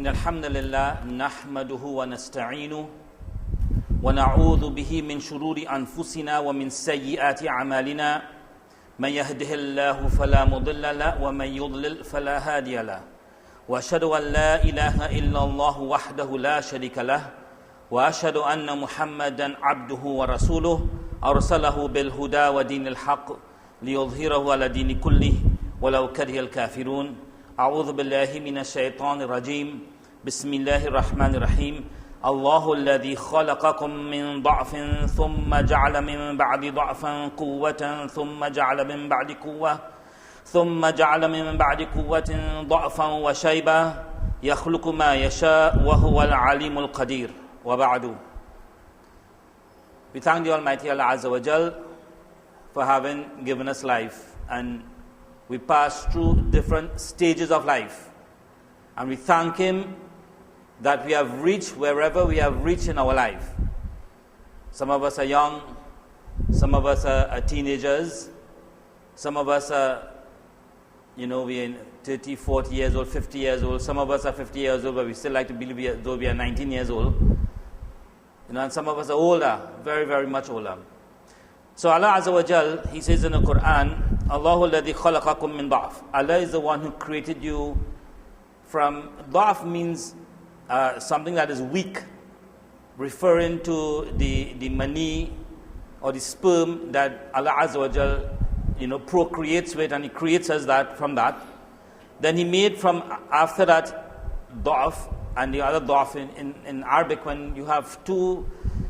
إن الحمد لله نحمده ونستعينه ونعوذ به من شرور أنفسنا ومن سيئات أعمالنا من يهده الله فلا مضل له ومن يضلل فلا هادي له وأشهد أن لا إله إلا الله وحده لا شريك له وأشهد أن محمدا عبده ورسوله أرسله بالهدى ودين الحق ليظهره على دين كله ولو كره الكافرون أعوذ بالله من الشيطان الرجيم بسم الله الرحمن الرحيم الله الذي خلقكم من ضعف ثم جعل من بعد ضعف قوة ثم جعل من بعد قوة ثم جعل من بعد قوة ضعفا وشيبا يخلق ما يشاء وهو العليم القدير وبعد. We thank the Almighty Allah Azza wa Jal for having given us life, and we pass through different stages of life, and we thank Him that we have reached wherever we have reached in our life. Some of us are young, some of us are teenagers, some of us are, we're 30, 40 years old, 50 years old, some of us are 50 years old, but we still like to believe as though we are 19 years old. And some of us are older, very, very much older. So Allah Azza wa Jal, He says in the Quran, Allahu alladhi khalaqakum min da'af. Allah is the one who created you from, da'af means something that is weak, referring to the mani or the sperm that Allah Azza wa Jal, procreates with, and He creates us that from that. Then He made from after that da'af, and the other da'af in Arabic, when you have two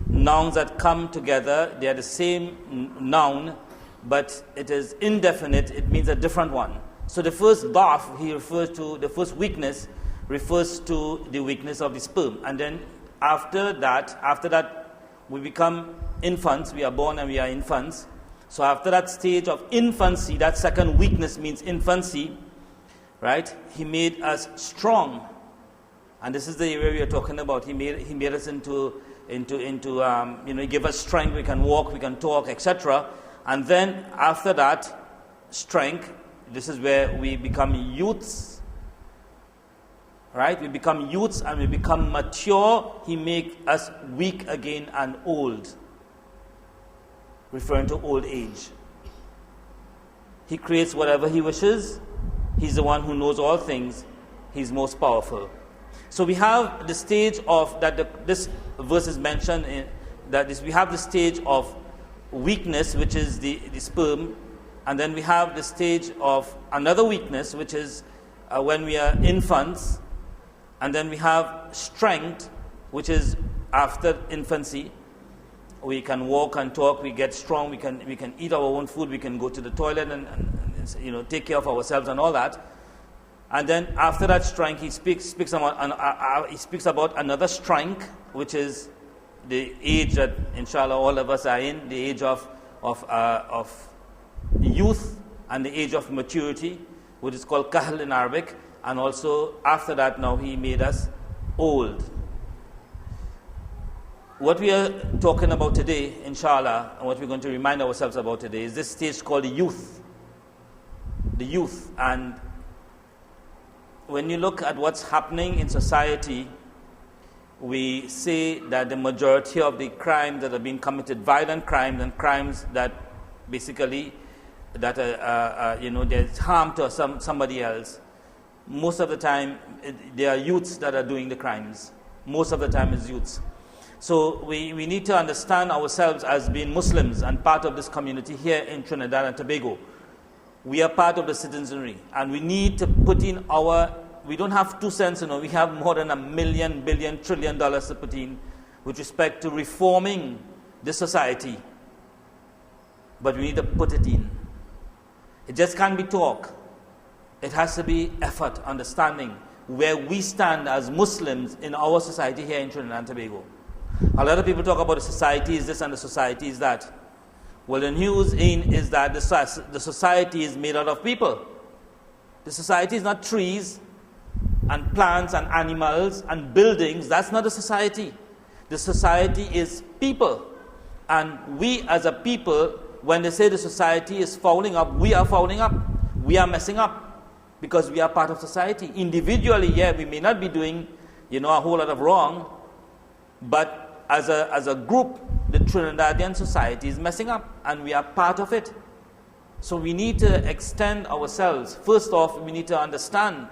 nouns that come together, they are the same noun, but it is indefinite, it means a different one. So the first da'af, he refers to, the first weakness refers to the weakness of the sperm. And then after that, we become infants, we are born and we are infants. So after that stage of infancy, that second weakness means infancy, right? He made us strong. And this is the area we are talking about. He made us into He gave us strength, we can walk, we can talk, etc. And then after that strength, this is where we become youths, right? We become youths and we become mature. He makes us weak again and old, referring to old age. He creates whatever He wishes. He's the one who knows all things. He's most powerful. So we have the stage of that. This verse is mentioned in that we have the stage of weakness, which is the sperm, and then we have the stage of another weakness, which is when we are infants, and then we have strength, which is after infancy. We can walk and talk. We get strong. We can eat our own food. We can go to the toilet and take care of ourselves and all that. And then after that strength, he speaks about another strength, which is the age that, inshallah, all of us are in, the age of youth and the age of maturity, which is called kahl in Arabic. And also after that, now He made us old. What we are talking about today, inshallah, and what we're going to remind ourselves about today, is this stage called the youth. The youth. And when you look at what's happening in society, we say that the majority of the crimes that are being committed, violent crimes and crimes that basically there's harm to somebody else, most of the time they are youths that are doing the crimes. Most of the time it's youths. So we need to understand ourselves as being Muslims and part of this community here in Trinidad and Tobago. We are part of the citizenry, and we need to put in we don't have 2 cents, we have more than $1 million, billion, $1 trillion to put in with respect to reforming this society. But we need to put it in. It just can't be talk. It has to be effort, understanding where we stand as Muslims in our society here in Trinidad and Tobago. A lot of people talk about the society is this and the society is that. Well, the news is that the society is made out of people. The society is not trees and plants and animals and buildings. That's not the society. The society is people. And we as a people, when they say the society is fouling up, we are fouling up. We are messing up because we are part of society. Individually, yeah, we may not be doing a whole lot of wrong, but as a group, the Trinidadian society is messing up, and we are part of it. So we need to extend ourselves. First off, we need to understand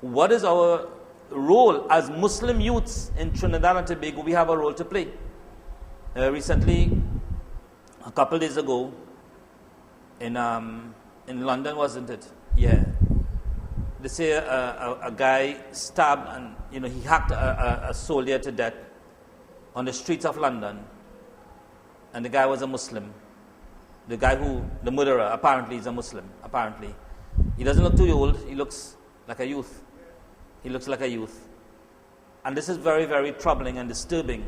what is our role as Muslim youths in Trinidad and Tobago. We have a role to play. Recently, a couple days ago, in London, wasn't it? Yeah. They say a guy stabbed and he hacked a soldier to death on the streets of London, and the guy was a Muslim. The murderer, apparently is a Muslim. Apparently, he doesn't look too old. He looks like a youth. And this is very, very troubling and disturbing,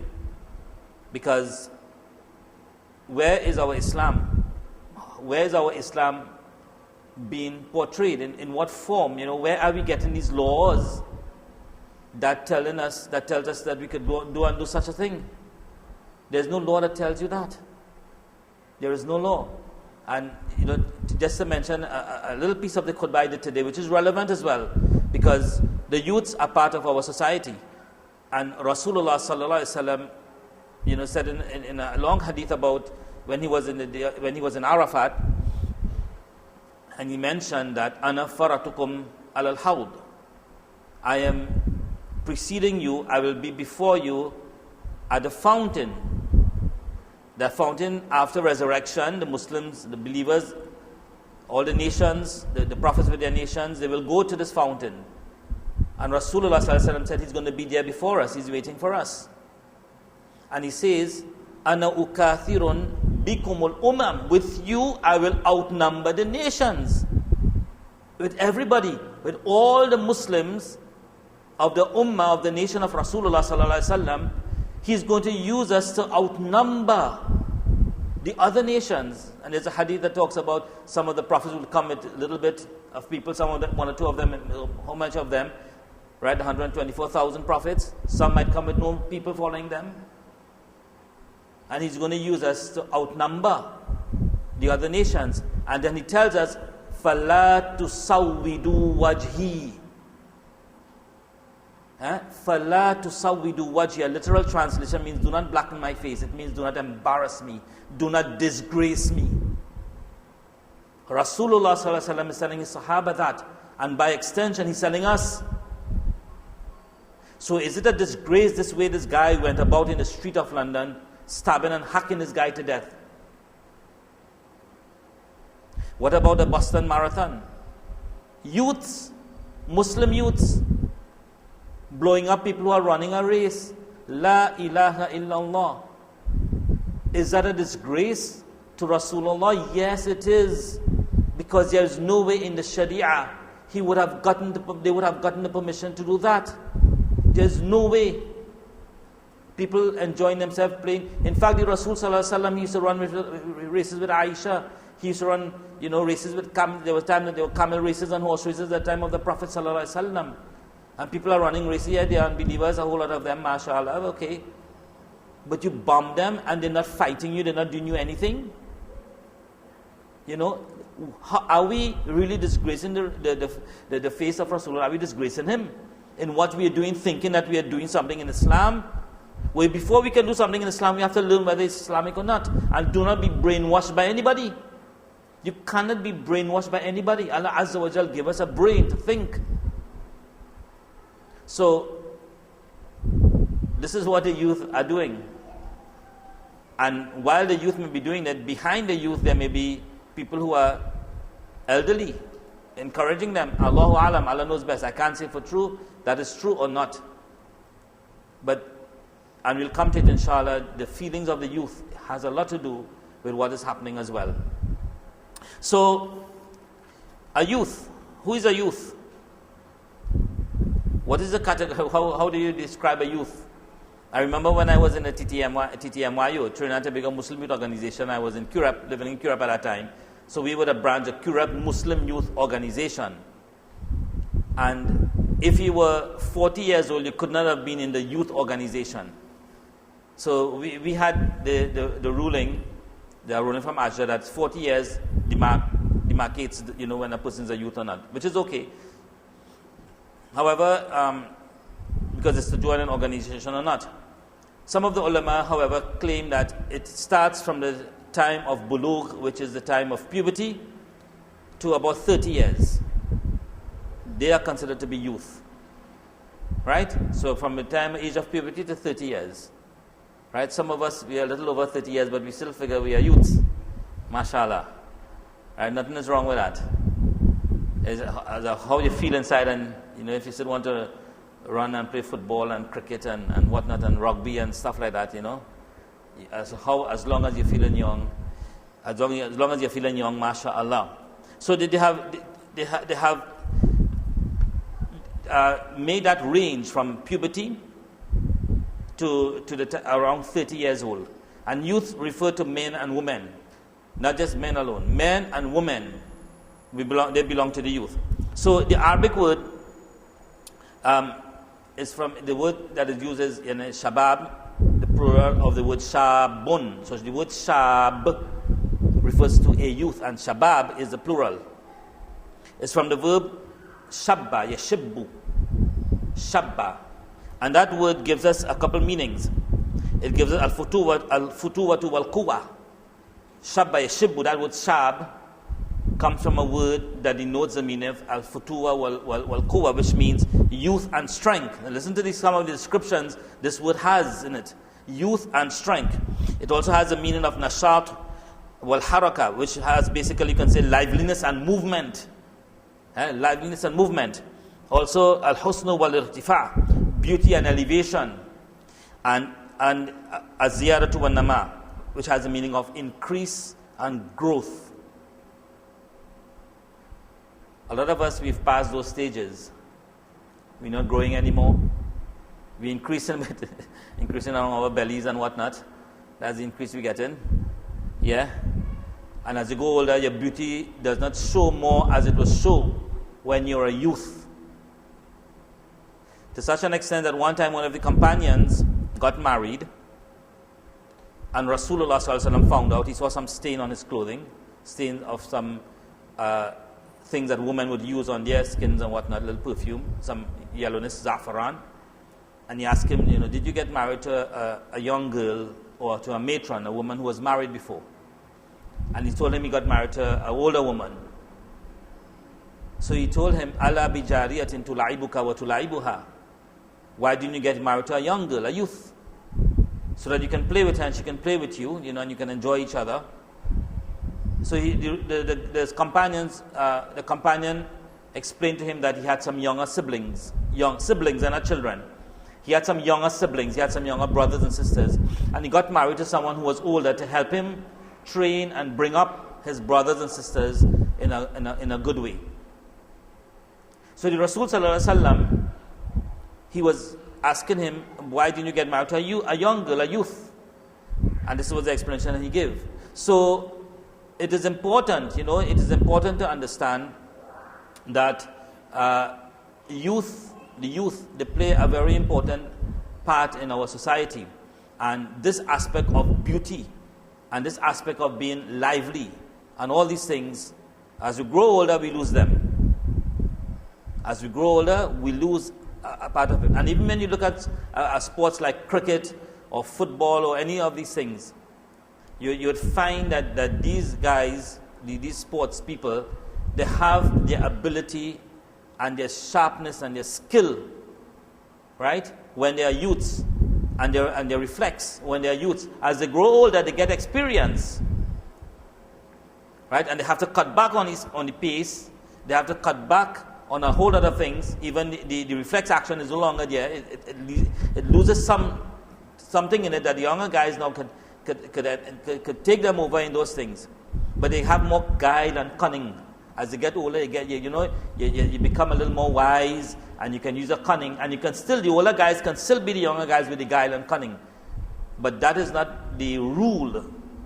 because where is our Islam? Where is our Islam being portrayed? In what form? Where are we getting these laws that tells us that we could do such a thing? There's no law that tells you that. There is no law. And just to mention a little piece of the khutbah I did today, which is relevant as well, because the youths are part of our society. And Rasulullah sallallahu alaihi wasallam, said in a long hadith about when he was in Arafat, and he mentioned that ana faratukum alal hawd, I am preceding you, I will be before you at the fountain. The fountain after resurrection, the Muslims, the believers, all the nations, the prophets with their nations, they will go to this fountain. And Rasulullah sallallahu alaihi wasallam said he's going to be there before us, he's waiting for us. And he says, ana ukathirun bikumul umam, with you I will outnumber the nations. With everybody, with all the Muslims of the ummah, of the nation of Rasulullah sallallahu alaihi wasallam, he's going to use us to outnumber the other nations. And there's a hadith that talks about some of the prophets will come with a little bit of people, some of them, one or two of them, how much of them, right? 124,000 prophets. Some might come with no people following them. And he's going to use us to outnumber the other nations. And then he tells us, فَلَا تُسَوِّدُوا وَجْهِي. فَلَا تُسَوِّدُوا وَجْهِي. Literal translation means do not blacken my face. It means do not embarrass me. Do not disgrace me. Rasulullah sallallahu alaihi wasallam is telling his Sahaba that. And by extension, he's telling us. So is it a disgrace this way this guy went about in the street of London, stabbing and hacking this guy to death? What about the Boston Marathon? Youths, Muslim youths, blowing up people who are running a race. La ilaha illallah. Is that a disgrace to Rasulullah? Yes, it is. Because there is no way in the Sharia they would have gotten the permission to do that. There's no way. People enjoying themselves playing. In fact, the Rasul sallallahu alaihi wasallam, he used to run races with Aisha. He used to run, races with camel. There was time that there were camel races and horse races at the time of the Prophet sallallahu alaihi wasallam. And people are running races. Yeah, they are unbelievers, a whole lot of them, mashallah, okay. But you bomb them and they're not fighting you, they're not doing you anything. Are we really disgracing the face of Rasulullah? Are we disgracing him in what we are doing, thinking that we are doing something in Islam? Well, before we can do something in Islam, we have to learn whether it's Islamic or not. And do not be brainwashed by anybody. You cannot be brainwashed by anybody. Allah Azza wa Jal gave us a brain to think. So, this is what the youth are doing. And while the youth may be doing that, behind the youth there may be people who are elderly, encouraging them. Allahu Alam, Allah knows best. I can't say for true that is true or not. And we'll come to it inshallah, the feelings of the youth has a lot to do with what is happening as well. So, a youth. Who is a youth? What is the category? How do you describe a youth? I remember when I was in a TTMYO, Trinidad and Tobago Muslim Youth Organization. I was in Curab, living in Curab at that time. So we were a branch of Curab Muslim Youth Organization. And if you were 40 years old, you could not have been in the youth organization. So we had the ruling from Ashra that 40 years demarcates, when a person is a youth or not, which is okay. However, because it's to join an organization or not. Some of the ulama, however, claim that it starts from the time of bulugh, which is the time of puberty, to about 30 years. They are considered to be youth. Right? So from the age of puberty to 30 years. Right? Some of us, we are a little over 30 years, but we still figure we are youths. MashaAllah. Right? Nothing is wrong with that. It's how you feel inside, and if you still want to run and play football and cricket and whatnot and rugby and stuff like that, as long as you're feeling young, as long as you're feeling young, MashaAllah. So they have made that range from puberty to around 30 years old. And youth refer to men and women, not just men alone. Men and women, they belong to the youth. So the Arabic word is from the word that it uses in shabab, the plural of the word shabun. So the word shab refers to a youth, and shabab is the plural. It's from the verb shabba, yashibbu, shabba. And that word gives us a couple meanings. It gives us al-futuwatu wal-quwa. Shabba, yashibbu, that word shab comes from a word that denotes the meaning of al-futuwa wal-quwa, which means youth and strength. Now listen to some of the descriptions this word has in it. Youth and strength. It also has the meaning of nashat wal-haraka, which has basically, you can say, liveliness and movement. Liveliness and movement. Also al-husnu wal-irtifa, beauty and elevation. And az-ziyaratu wal-nama, which has the meaning of increase and growth. A lot of us, we've passed those stages. We're not growing anymore. We're increasing on our bellies and whatnot. That's the increase we get in. Yeah. And as you go older, your beauty does not show more as it was shown when you're a youth. To such an extent that one time one of the companions got married, and Rasulullah ﷺ found out. He saw some stain on his clothing, stain of some things that women would use on their skins and whatnot, little perfume, some yellowness, za'faran. And he asked him, did you get married to a young girl or to a matron, a woman who was married before? And he told him he got married to an older woman. So he told him, Ala bi jariyatin tulaibuka wa tulaibuha. Why didn't you get married to a young girl, a youth? So that you can play with her and she can play with you, and you can enjoy each other. So the companion explained to him that he had some young siblings and not children. He had some younger siblings, he had some younger brothers and sisters, and he got married to someone who was older to help him train and bring up his brothers and sisters in a good way. So the Rasul Sallallahu Alaihi Wasallam, he was asking him, why didn't you get married to a young girl, a youth? And this was the explanation that he gave. So it is important, to understand that the youth, they play a very important part in our society. And this aspect of beauty and this aspect of being lively and all these things, as we grow older, we lose them. As we grow older, we lose a part of it. And even when you look at sports like cricket or football or any of these things, you would find that these guys, these sports people, they have their ability and their sharpness and their skill, right? When they are youths, and their reflex when they are youths. As they grow older, they get experience, right? And they have to cut back on the pace. They have to cut back on a whole lot of things. Even the reflex action is no longer there. It loses something in it that the younger guys now could take them over in those things. But they have more guile and cunning. As they get older, you become a little more wise, and you can use a cunning, and the older guys can still be the younger guys with the guile and cunning. But that is not the rule.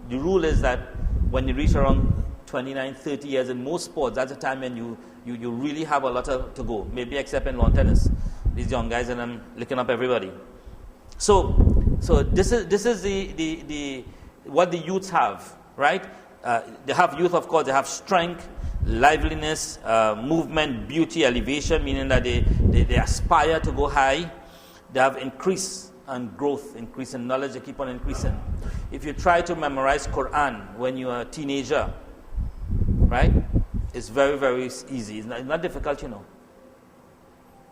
The rule is that when you reach around 29, 30 years in most sports, that's the time when you really have a lot to go. Maybe except in lawn tennis. These young guys and them licking up everybody. So this is the what the youths have, right? They have youth, of course. They have strength, liveliness, movement, beauty, elevation, meaning that they aspire to go high. they have increase and growth, increase in knowledge, they keep on increasing. If you try to memorize Quran when you are a teenager, right, it's very, very easy. It's not difficult,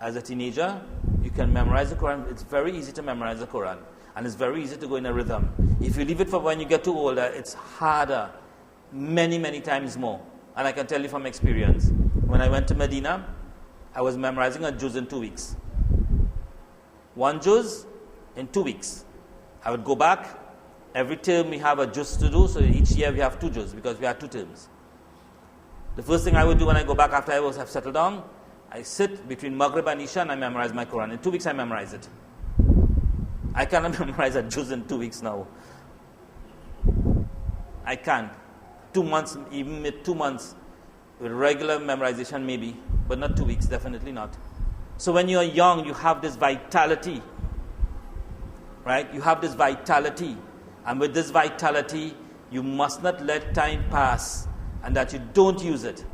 As a teenager, you can memorize the Quran. It's very easy to memorize the Quran. And it's very easy to go in a rhythm. If you leave it for when you get too older, it's harder, many, many times more. And I can tell you from experience. When I went to Medina, I was memorizing a juz in 2 weeks. One juz in 2 weeks. I would go back. Every term we have a juz to do, so each year we have 2 juz because we have 2 terms. The first thing I would do when I go back after I have settled down, I sit between Maghrib and Isha and I memorize my Quran. In 2 weeks I memorize it. I cannot memorize a juz in 2 weeks now. I can't. 2 months, even with 2 months, with regular memorization maybe, but not 2 weeks, definitely not. So when you are young, you have this vitality, right? You have this vitality. And with this vitality, you must not let time pass and that you don't use it.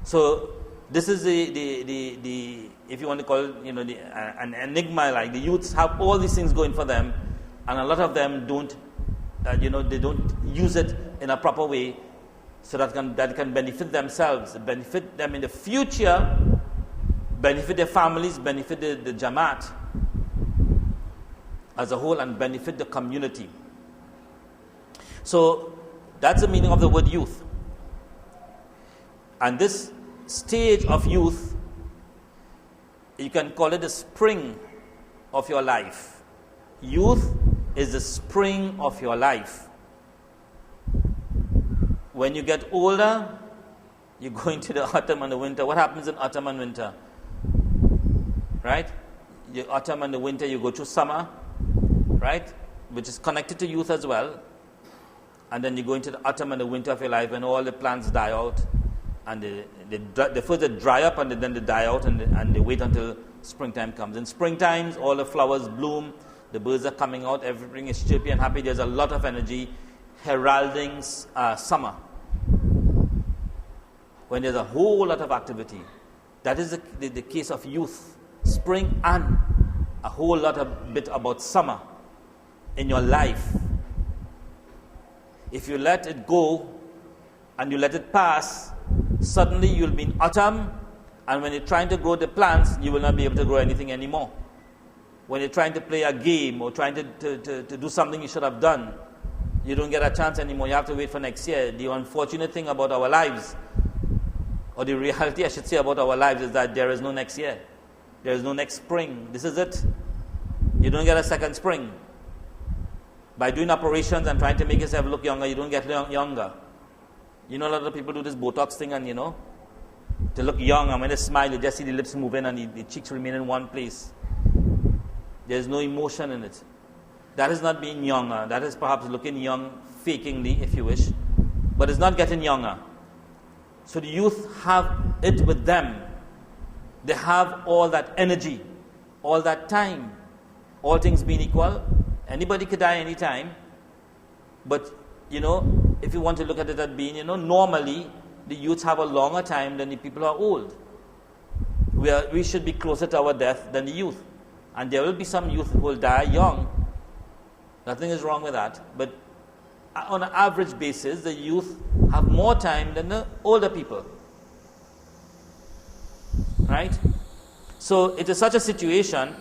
So this is the if you want to call it, an enigma. Like the youths have all these things going for them, and a lot of them don't, they don't use it in a proper way, so that can benefit themselves, benefit them in the future, benefit their families, benefit the Jamaat as a whole, and benefit the community. So that's the meaning of the word youth. And this stage of youth, you can call it the spring of your life. Youth is the spring of your life. When you get older, you go into the autumn and the winter. What happens in autumn and winter? Right? The autumn and the winter, you go through summer, right? Which is connected to youth as well. And then you go into the autumn and the winter of your life when all the plants die out. And they first they dry up and then they die out and they wait until springtime comes. In springtime, all the flowers bloom, the birds are coming out, everything is chirpy and happy. There's a lot of energy heralding summer. When there's a whole lot of activity. That is the case of youth. Spring and a whole lot of bit about summer in your life. If you let it go and you let it pass, suddenly you'll be in autumn, and when you're trying to grow the plants, you will not be able to grow anything anymore. When you're trying to play a game or trying to do something you should have done, you don't get a chance anymore. You have to wait for next year. The unfortunate thing about our lives, or the reality I should say about our lives, is that there is no next year. There is no next spring. This is it. You don't get a second spring. By doing operations and trying to make yourself look younger, you don't get younger. A lot of people do this Botox thing and, to look young, and when they smile, you just see the lips moving and the cheeks remain in one place. There's no emotion in it. That is not being younger. That is perhaps looking young, fakingly, if you wish. But it's not getting younger. So the youth have it with them. They have all that energy, all that time. All things being equal, anybody could die anytime. But, if you want to look at it as being, normally the youths have a longer time than the people who are old. We should be closer to our death than the youth. And there will be some youth who will die young. Nothing is wrong with that. But on an average basis, the youth have more time than the older people. Right? So it is such a situation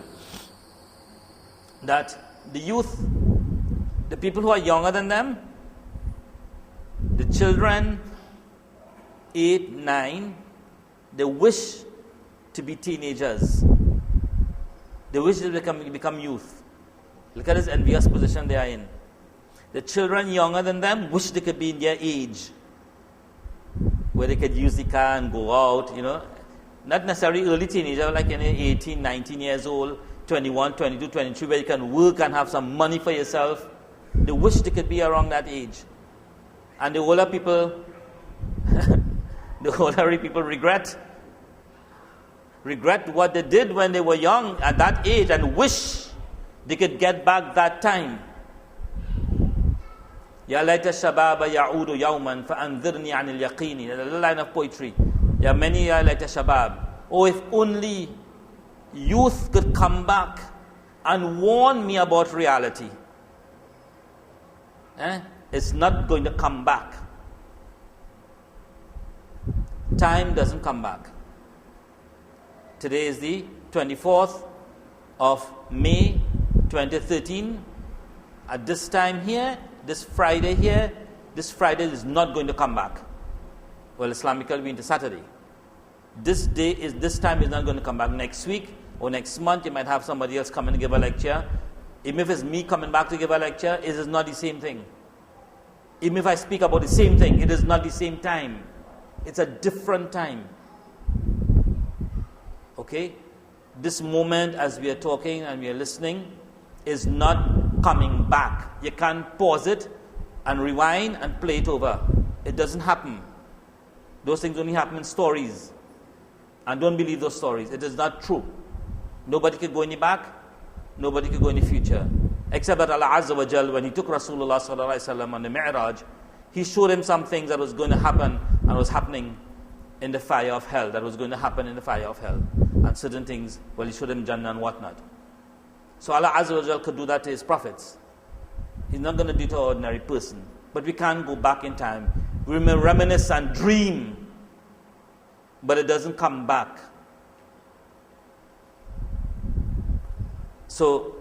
that the youth, the people who are younger than them, the children, 8, 9, they wish to be teenagers. They wish to become youth. Look at this envious position they are in. The children younger than them wish they could be in their age, where they could use the car and go out, Not necessarily early teenager, like 18, 19 years old, 21, 22, 23, where you can work and have some money for yourself. They wish they could be around that age. And the older people, regret what they did when they were young at that age and wish they could get back that time. Ya layta shababa ya'udu yawman fa'anzirni 'anil yaqini. That's a line of poetry. There are many ya layta shabab. Oh, if only youth could come back and warn me about reality. It's not going to come back. Time doesn't come back. Today is the 24th of May 2013. At this time here, this Friday is not going to come back. Well, Islamically will be into Saturday. This time is not going to come back. Next week or next month, you might have somebody else come and give a lecture. Even if it's me coming back to give a lecture, it is not the same thing. Even if I speak about the same thing, it is not the same time. It's a different time. Okay? This moment as we are talking and we are listening is not coming back. You can't pause it and rewind and play it over. It doesn't happen. Those things only happen in stories. And don't believe those stories. It is not true. Nobody could go in the back. Nobody could go in the future. Except that Allah Azza wa Jal, when He took Rasulullah sallallahu alaihi wasallam on the Mi'raj, He showed him some things that was going to happen and was happening in the fire of hell. That was going to happen in the fire of hell. And certain things, well, He showed him Jannah and whatnot. So Allah Azza wa Jal could do that to His prophets. He's not going to do it to an ordinary person. But we can't go back in time. We may reminisce and dream, but it doesn't come back. So,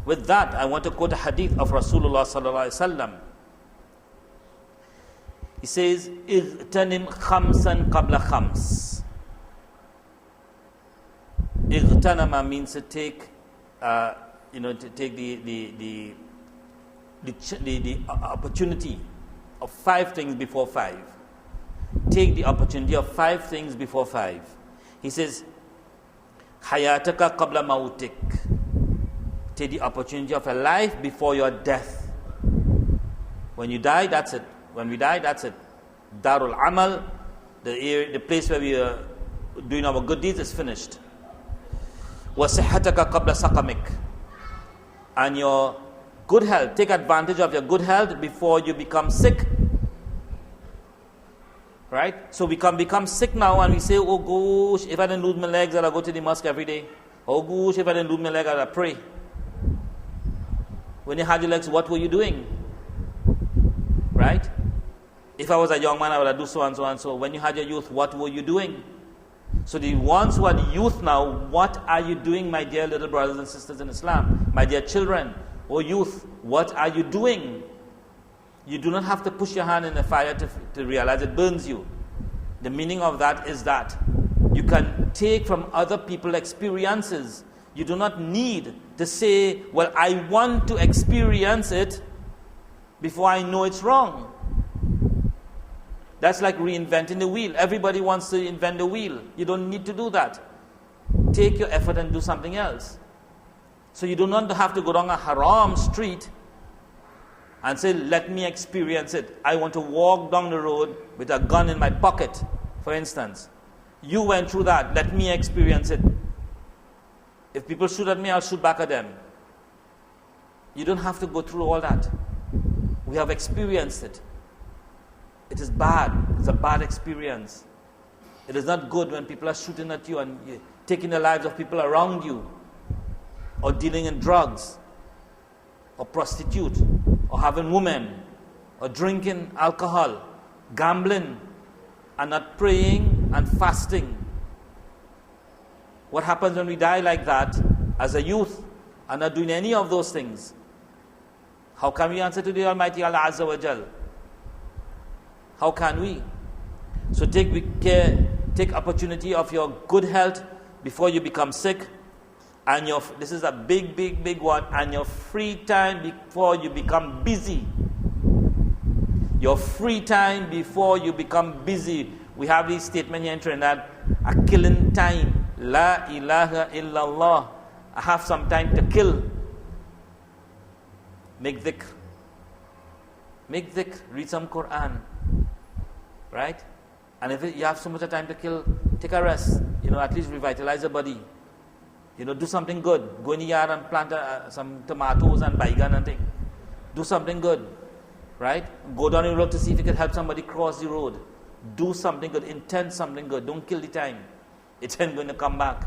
with that, I want to quote a hadith of Rasulullah sallallahu alaihi wasallam. He says, "Igtanim khamsan qabla khams." Igtanama means to take, to take the opportunity of 5 things before 5. Take the opportunity of 5 things before 5. He says, "Hayataka qabla mautik." Take the opportunity of a life before your death. When you die, that's it. When we die, that's it. Darul Amal, the place where we are doing our good deeds, is finished. وَصِحَّتَكَ قَبْلَ سَقَمِكَ. And your good health, take advantage of your good health before you become sick. Right? So we can become sick now and we say, oh gosh, if I didn't lose my legs, I'll go to the mosque every day. Oh gosh, if I didn't lose my legs, I'll pray. When you had your legs, what were you doing? Right? If I was a young man, I would have do so and so and so. When you had your youth, what were you doing? So the ones who are the youth now, what are you doing, my dear little brothers and sisters in Islam? My dear children, or youth, what are you doing? You do not have to push your hand in the fire to realize it burns you. The meaning of that is that you can take from other people's experiences. You do not need to say, well, I want to experience it before I know it's wrong. That's like reinventing the wheel. Everybody wants to invent the wheel. You don't need to do that. Take your effort and do something else. So you do not have to go down a haram street and say, let me experience it. I want to walk down the road with a gun in my pocket, for instance. You went through that. Let me experience it. If people shoot at me, I'll shoot back at them. You don't have to go through all that. We have experienced it. It is bad. It's a bad experience. It is not good when people are shooting at you and taking the lives of people around you, or dealing in drugs, or prostitute, or having women, or drinking alcohol, gambling, and not praying and fasting. What happens when we die like that as a youth and not doing any of those things? How can we answer to the Almighty Allah Azza wa Jal? How can we? So take opportunity of your good health before you become sick, and this is a big one, and your free time before you become busy. Your free time before you become busy. We have this statement here in Trinidad, a killing time. La ilaha illallah. I have some time to kill. Make dhikr. Make dhikr. Read some Quran. Right? And if you have so much time to kill, take a rest. At least revitalize the body. Do something good. Go in the yard and plant some tomatoes and baigan and things. Do something good. Right? Go down the road to see if you can help somebody cross the road. Do something good. Intend something good. Don't kill the time. It ain't going to come back.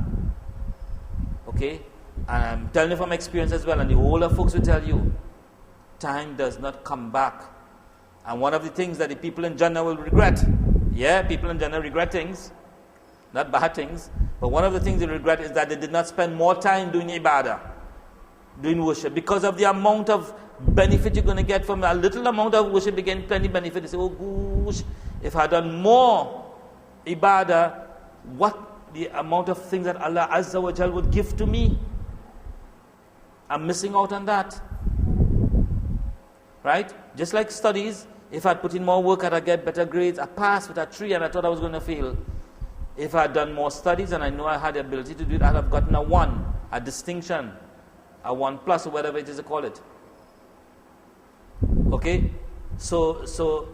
Okay? And I'm telling you from experience as well, and the older folks will tell you, time does not come back. And one of the things that the people in Jannah will regret, people in Jannah regret things, not bad things, but one of the things they regret is that they did not spend more time doing ibadah, doing worship, because of the amount of benefit you're going to get from a little amount of worship. Again, plenty benefit. They say, oh gosh, if I had done more ibadah, what the amount of things that Allah Azza wa Jal would give to me. I'm missing out on that. Right? Just like studies, if I'd put in more work, I'd get better grades. I passed with a 3 and I thought I was going to fail. If I'd done more studies and I know I had the ability to do it, I'd have gotten a 1, a distinction, a 1 plus, or whatever it is to call it. Okay? So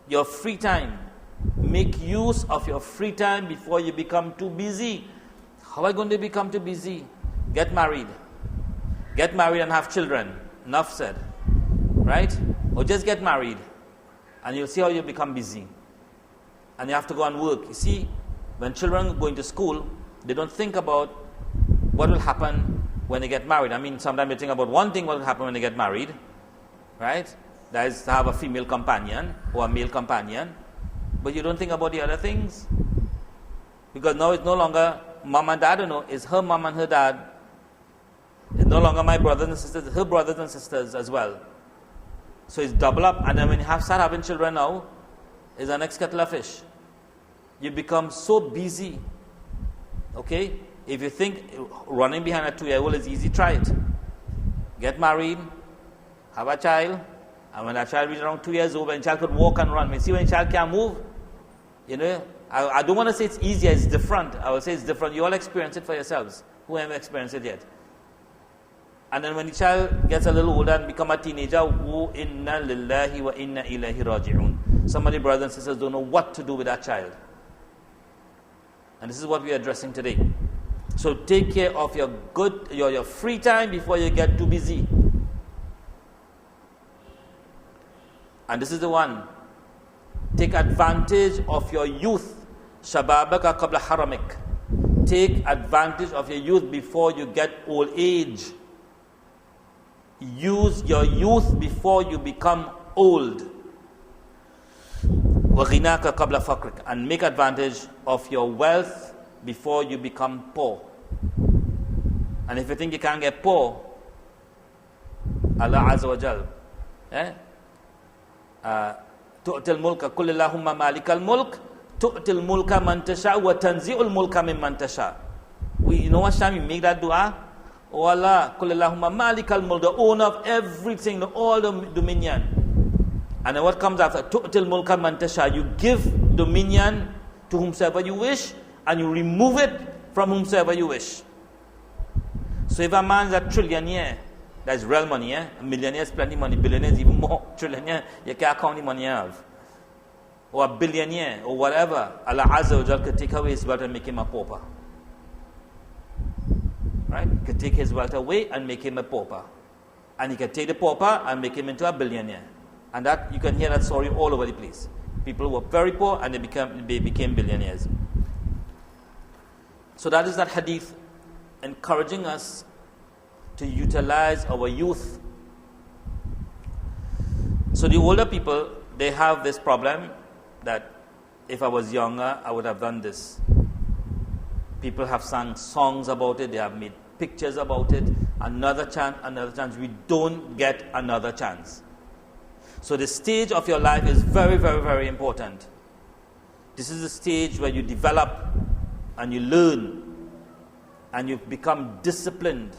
your free time, make use of your free time before you become too busy. How are you going to become too busy? Get married. Get married and have children. Enough said. Right? Or just get married and you'll see how you become busy. And you have to go and work. You see, when children go into school, they don't think about what will happen when they get married. I mean, sometimes they think about one thing, what will happen when they get married. Right? That is to have a female companion or a male companion. But you don't think about the other things. Because now it's no longer mom and dad, it's her mom and her dad. It's no longer my brothers and sisters, it's her brothers and sisters as well. So it's double up. And then when you start having children now, it's the next kettle of fish. You become so busy. Okay? If you think running behind a 2-year-old is easy, try it. Get married, have a child, and when that child reaches around 2 years old, when the child could walk and run, see when the child can't move, I don't want to say it's easier, it's different. I will say it's different. You all experience it for yourselves, who haven't experienced it yet. And then when the child gets a little older and become a teenager, inna lillahi wa inna ilayhi raji'un. Some of the brothers and sisters don't know what to do with that child. And this is what we are addressing today. So take care of your free time before you get too busy. And this is the one. Take advantage of your youth. Shababaka qabla haramik. Take advantage of your youth before you get old age. Use your youth before you become old. وَغِنَاكَ قَبْلَ فَقْرِكَ. And make advantage of your wealth before you become poor. And if you think you can't get poor, Allah Azza wa Jal, تُؤْتِ الْمُلْكَ كُلِّ اللَّهُمَّ مَالِكَ الْمُلْكَ تُؤْتِ الْمُلْكَ مَنْ تَشَاءُ وَتَنْزِعُ الْمُلْكَ مِمَّنْ تَشَاءُ. You know what time you make that dua? Oh Allah, كُلِّ اللَّهُمَّ مَالِكَ الْمُلْكَ, the owner of everything, all the dominion. And then what comes after? تُؤْتِ الْمُلْكَ مَنْ تَشَاءُ. You give dominion to whomsoever you wish, and you remove it from whomsoever you wish. So if a man is a trillionaire, that's real money, A millionaire is plenty money, billionaire is even more. Trillionaire, you can't count the money you have. Or a billionaire, or whatever, Allah Azza wa Jal could take away his wealth and make him a pauper. Right? He could take his wealth away and make him a pauper. And he could take the pauper and make him into a billionaire. And that, you can hear that story all over the place. People were very poor and they became billionaires. So that is that hadith encouraging us to utilize our youth. So the older people, they have this problem that if I was younger, I would have done this. People have sung songs about it, they have made pictures about it. Another chance, another chance. We don't get another chance. So the stage of your life is very, very, very important. This is the stage where you develop and you learn and you become disciplined.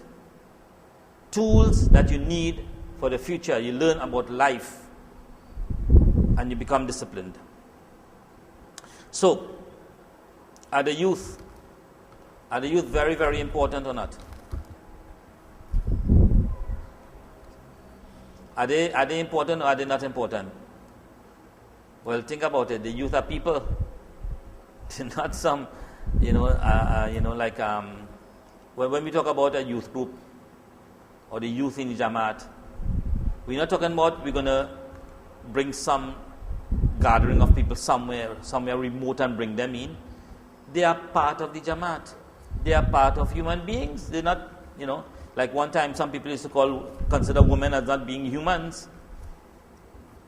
Tools that you need for the future. You learn about life and you become disciplined. So, are the youth very, very important or not? Are they important or are they not important? Well, think about it. The youth are people. They're not some, like when we talk about a youth group or the youth in the Jamaat, we're not talking about we're going to bring some gathering of people somewhere remote and bring them in. They are part of the Jamaat. They are part of human beings. They're not, like one time some people used to consider women as not being humans.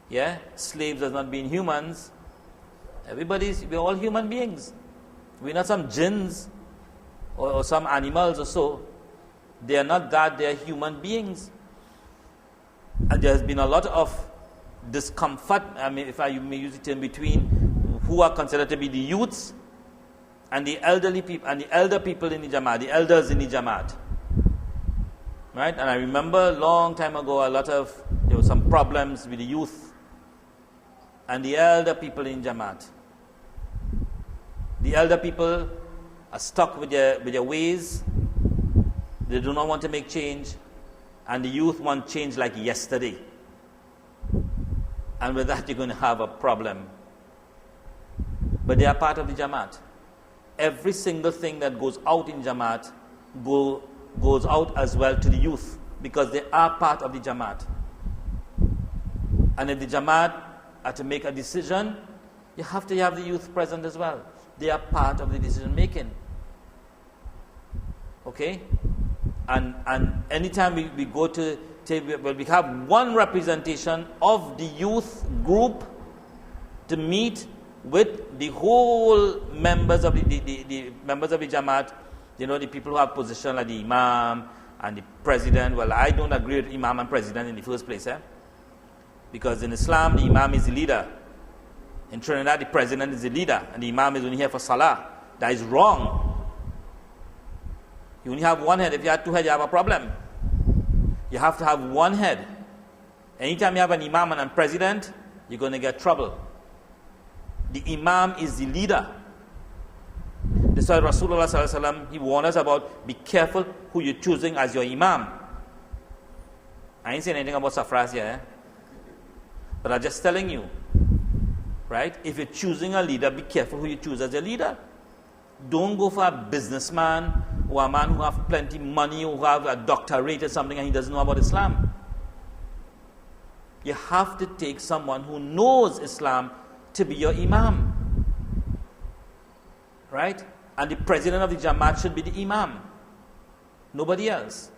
Yeah, slaves as not being humans. We're all human beings. We're not some jinns or some animals or so. They are not that, they are human beings. And there has been a lot of discomfort, if I may use the term, between who are considered to be the youths and the elderly people, and the elder people in the Jamaat, the elders in the Jamaat. Right? And I remember a long time ago, there were some problems with the youth and the elder people in Jamaat. The elder people are stuck with their ways. They do not want to make change. And the youth want change like yesterday. And with that, you're going to have a problem. But they are part of the Jamaat. Every single thing that goes out in Jamaat goes out as well to the youth, because they are part of the Jamaat. And if the Jamaat are to make a decision, you have to have the youth present as well. They are part of the decision making. Okay? And anytime we go we have one representation of the youth group to meet with the whole members of the members of the Jamaat, the people who have position like the Imam and the President. Well, I don't agree with Imam and President in the first place, because in Islam, the Imam is the leader. In Trinidad, the President is the leader, and the Imam is only here for Salah. That is wrong. You only have one head. If you have two heads, you have a problem. You have to have one head. Anytime you have an Imam and a President, you're going to get trouble. The Imam is the leader. That's why Rasulullah sallallahu alaihi wasallam, he warned us about, be careful who you're choosing as your Imam. I ain't saying anything about Safras here, but I'm just telling you, right? If you're choosing a leader, be careful who you choose as your leader. Don't go for a businessman or a man who has plenty money, who have a doctorate or something and he doesn't know about Islam. You have to take someone who knows Islam to be your Imam. Right? And the president of the Jamaat should be the Imam. Nobody else.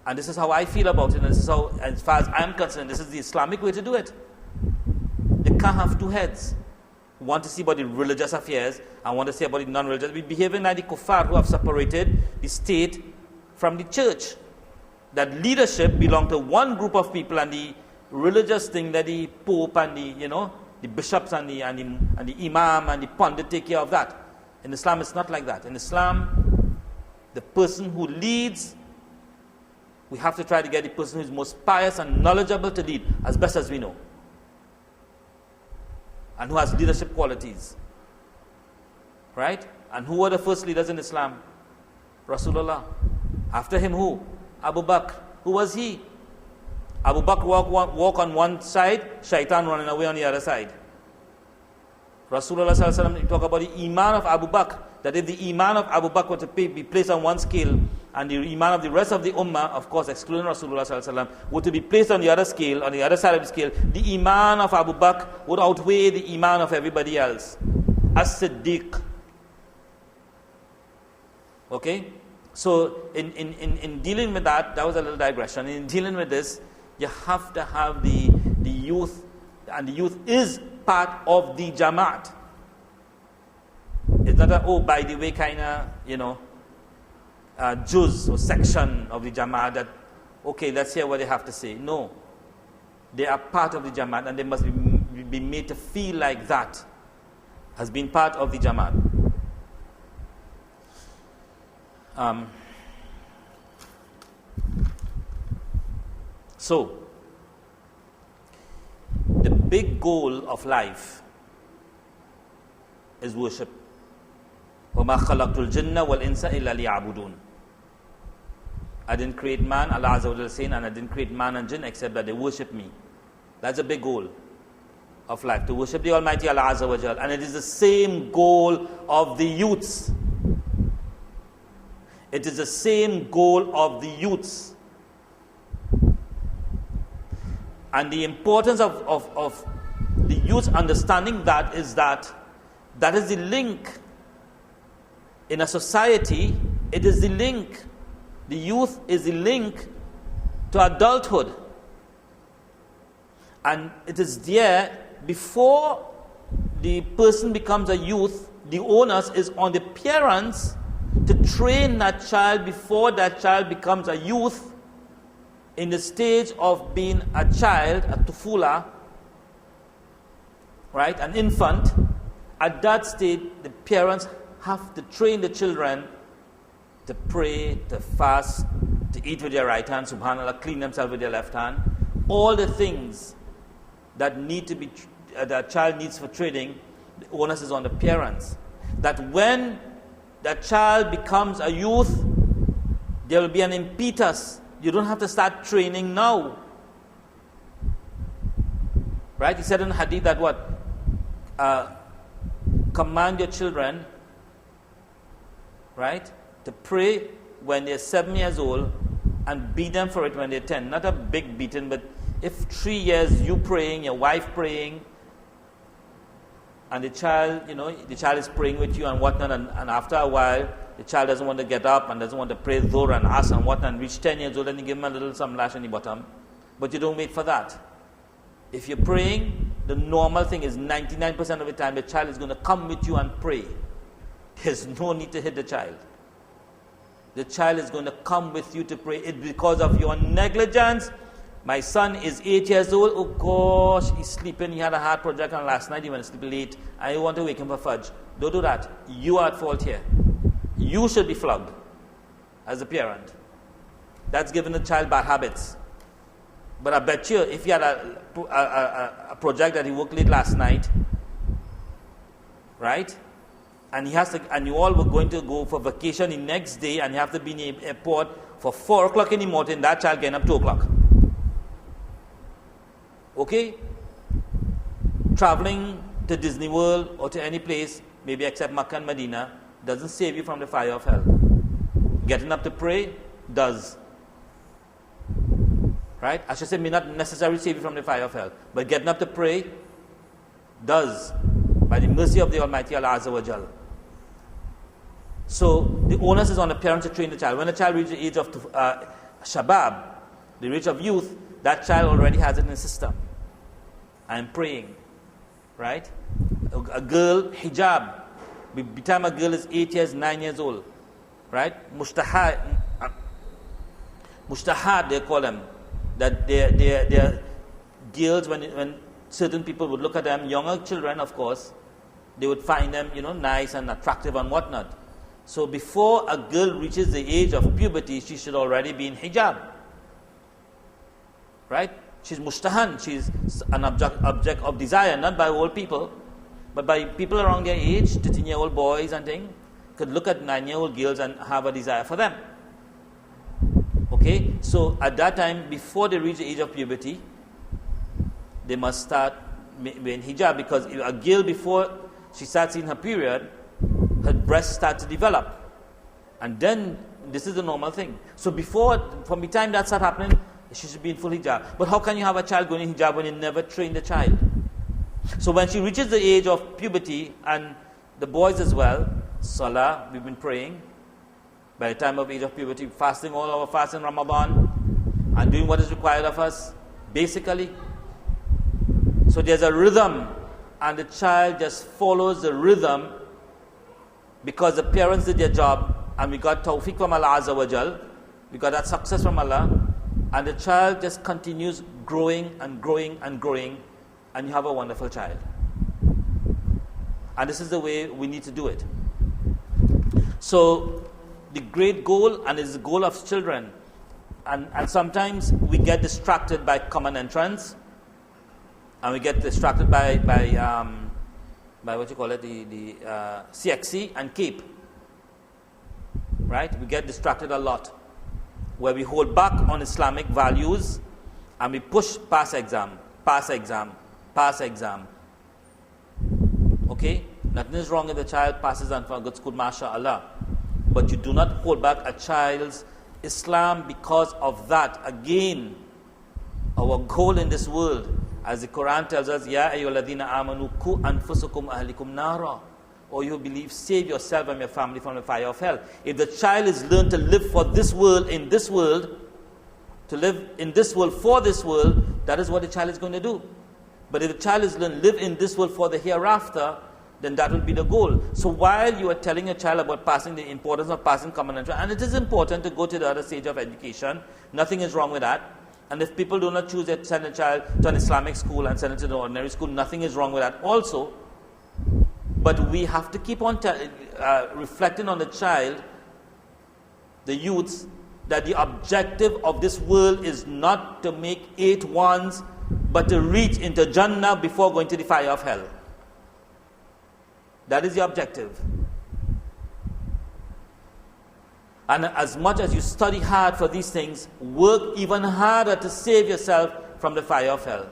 And this is how I feel about it. And this is how, as far as I'm concerned, this is the Islamic way to do it. You can't have two heads. One to see about the religious affairs and one to see about the non-religious. We're behaving like the kuffar who have separated the state from the church. That leadership belongs to one group of people, and the religious thing that the Pope and the bishops and the Imam and the Pandit take care of that. In Islam, it's not like that. In Islam, the person who leads, we have to try to get the person who is most pious and knowledgeable to lead as best as we know, and who has leadership qualities. Right? And who were the first leaders in Islam? Rasulullah. After him, who? Abu Bakr. Who was he? Abu Bakr walk on one side, shaitan running away on the other side. Rasulullah sallallahu alaihi wasallam, he talk about the iman of Abu Bakr, that if the iman of Abu Bakr were to be placed on one scale, and the iman of the rest of the ummah, of course excluding Rasulullah sallallahu alaihi wasallam, were to be placed on the other scale, on the other side of the scale, the iman of Abu Bakr would outweigh the iman of everybody else. As-Siddiq. Okay? So in dealing with that was a little digression. In dealing with this, you have to have the youth, and the youth is part of the Jamaat. It's not a, by the way, kind of, juz or section of the Jamaat that, okay, let's hear what they have to say. No. They are part of the Jamaat, and they must be made to feel like that has been part of the Jamaat. So, the big goal of life is worship. وَمَا خَلَقْتُ الْجِنَّ وَالْإِنسَ إِلَّا لِيَعْبُدُونَ. I didn't create man, Allah Azza wa Jalla saying, and I didn't create man and jinn except that they worship me. That's a big goal of life, to worship the Almighty Allah Azza wa Jalla. And it is the same goal of the youths. It is the same goal of the youths. And the importance of the youth understanding that is the link in a society, it is the link. The youth is the link to adulthood. And it is there, before the person becomes a youth, the onus is on the parents to train that child before that child becomes a youth, in the stage of being a child, a tufula, right, an infant. At that stage, the parents have to train the children to pray, to fast, to eat with their right hand, subhanAllah, clean themselves with their left hand. All the things that need to be, that child needs for training, the onus is on the parents. That when that child becomes a youth, there will be an impetus. You don't have to start training now. Right? He said in hadith that what? Command your children, right, to pray when they're 7 years old and beat them for it when they're 10. Not a big beating, but if 3 years you praying, your wife praying, and the child, the child is praying with you and whatnot, and after a while, the child doesn't want to get up and doesn't want to pray Dhuhr and Asr and whatnot, and reach 10 years old, and you give him a little some lash on the bottom. But you don't wait for that. If you're praying, the normal thing is 99% of the time the child is going to come with you and pray. There's no need to hit the child. The child is going to come with you to pray. It's because of your negligence. My son is 8 years old. Oh gosh, he's sleeping. He had a heart project on last night. He went to sleep late. I want to wake him for fudge. Don't do that. You are at fault here. You should be flogged as a parent. That's giving the child bad habits. But I bet you, if you had a project that he worked late last night, right? And he has to, and you all were going to go for vacation the next day, and you have to be in the airport for 4 o'clock in the morning. That child getting up 2 o'clock. Okay? Traveling to Disney World or to any place, maybe except Makkah and Medina, doesn't save you from the fire of hell. Getting up to pray does. Right? I should say, may not necessarily save you from the fire of hell, but getting up to pray does, by the mercy of the Almighty Allah Azza wa Jal. So the onus is on the parents to train the child. When the child reaches the age of shabab, the age of youth, that child already has it in the system. I am praying. Right? A girl, hijab. By the time a girl is 8 years, 9 years old. Right? Mustahad, they call them. That they're girls, when certain people would look at them, younger children, of course, they would find them, nice and attractive and whatnot. So before a girl reaches the age of puberty, she should already be in hijab. Right? She's mustahan, she's an object of desire, not by old people, but by people around their age, 13-year-old boys and things, could look at 9-year-old girls and have a desire for them. Okay, so at that time, before they reach the age of puberty, they must start wearing hijab, because if a girl, before she starts in her period, her breasts start to develop, and then this is the normal thing. So from the time that starts happening, she should be in full hijab. But how can you have a child going in hijab when you never train the child? So when she reaches the age of puberty, and the boys as well, salah, we've been praying. By the time of age of puberty, fasting all our fast in Ramadan, and doing what is required of us, basically. So there's a rhythm, and the child just follows the rhythm, because the parents did their job, and we got tawfiq from Allah Azza wa Jal, we got that success from Allah, and the child just continues growing and growing and growing, and you have a wonderful child. And this is the way we need to do it. So the great goal, and it's the goal of children, and sometimes we get distracted by common entrance, and we get distracted by what you call it, the CXC and CAPE. Right? We get distracted a lot, where we hold back on Islamic values, and we push pass exam. Okay? Nothing is wrong if the child passes on for a good school, mashallah. But you do not hold back a child's Islam because of that. Again, our goal in this world, as the Quran tells us, Ya ayyuhalladhina amanu ku anfusakum ahlikum nara. or you believe save yourself and your family from the fire of hell. If the child is learned to live for this world, in this world, to live in this world for this world, that is what the child is going to do. But if the child is learned to live in this world for the hereafter, then that will be the goal. So while you are telling a child about passing, the importance of passing common entrance, and it is important to go to the other stage of education, nothing is wrong with that. And if people do not choose to send a child to an Islamic school and send it to the ordinary school, nothing is wrong with that also. But we have to keep on reflecting on the child, the youths, that the objective of this world is not to make 8 ones, but to reach into Jannah before going to the fire of hell. That is the objective. And as much as you study hard for these things, work even harder to save yourself from the fire of hell.